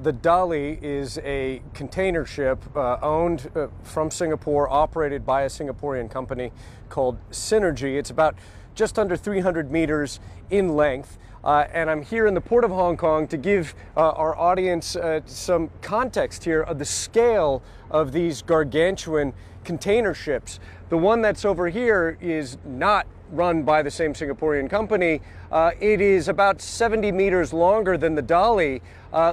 The Dali is a container ship owned from Singapore, operated by a Singaporean company called Synergy. It's about just under 300 meters in length. And I'm here in the Port of Hong Kong to give our audience some context here of the scale of these gargantuan container ships. The one that's over here is not run by the same Singaporean company. It is about 70 meters longer than the Dali,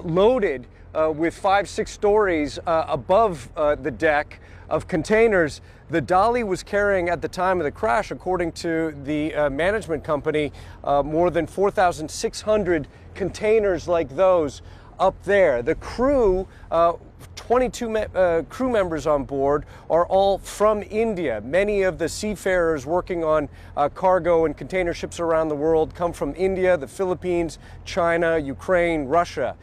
loaded with 5-6 stories above the deck of containers. The Dali was carrying at the time of the crash, according to the management company, more than 4,600 containers like those up there. The crew, 22 crew members on board, are all from India. Many of the seafarers working on cargo and container ships around the world come from India, the Philippines, China, Ukraine, Russia,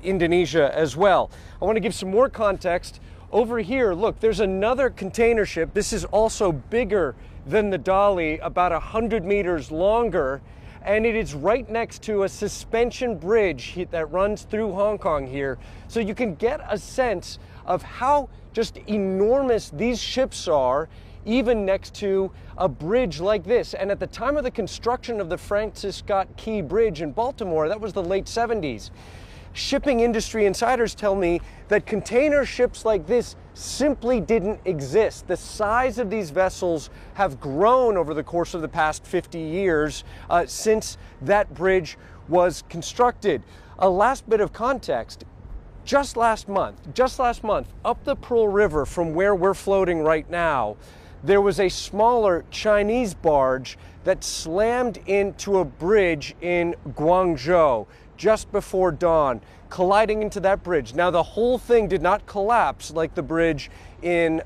Indonesia as well. I want to give some more context. Over here, look, there's another container ship. This is also bigger than the Dali, about 100 meters longer, and it is right next to a suspension bridge that runs through Hong Kong here. So you can get a sense of how just enormous these ships are, even next to a bridge like this. And at the time of the construction of the Francis Scott Key Bridge in Baltimore, that was the late 70s. Shipping industry insiders tell me that container ships like this simply didn't exist. The size of these vessels have grown over the course of the past 50 years since that bridge was constructed. A last bit of context. Just last month, up the Pearl River from where we're floating right now, there was a smaller Chinese barge that slammed into a bridge in Guangzhou just before dawn, colliding into that bridge. Now, the whole thing did not collapse like the bridge in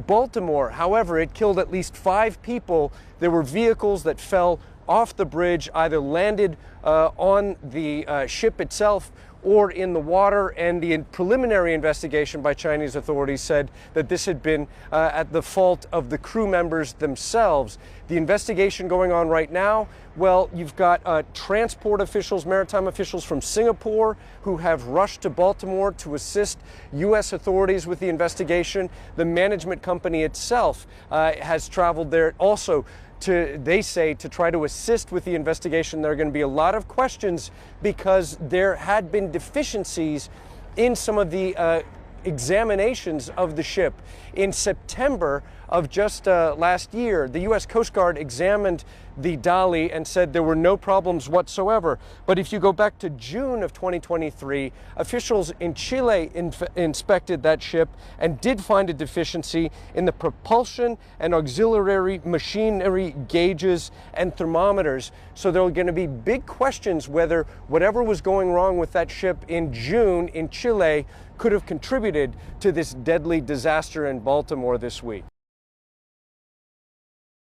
Baltimore. However, it killed at least 5 people. There were vehicles that fell off the bridge, either landed on the ship itself or in the water, and the preliminary investigation by Chinese authorities said that this had been at the fault of the crew members themselves. The investigation going on right now, well, you've got transport officials, maritime officials from Singapore who have rushed to Baltimore to assist U.S. authorities with the investigation. The management company itself has traveled there also they say, to try to assist with the investigation. There are going to be a lot of questions because there had been deficiencies in some of the examinations of the ship. In September of just last year, the U.S. Coast Guard examined the Dali and said there were no problems whatsoever. But if you go back to June of 2023, officials in Chile inspected that ship and did find a deficiency in the propulsion and auxiliary machinery gauges and thermometers. So there are going to be big questions whether whatever was going wrong with that ship in June in Chile could have contributed to this deadly disaster in Baltimore this week.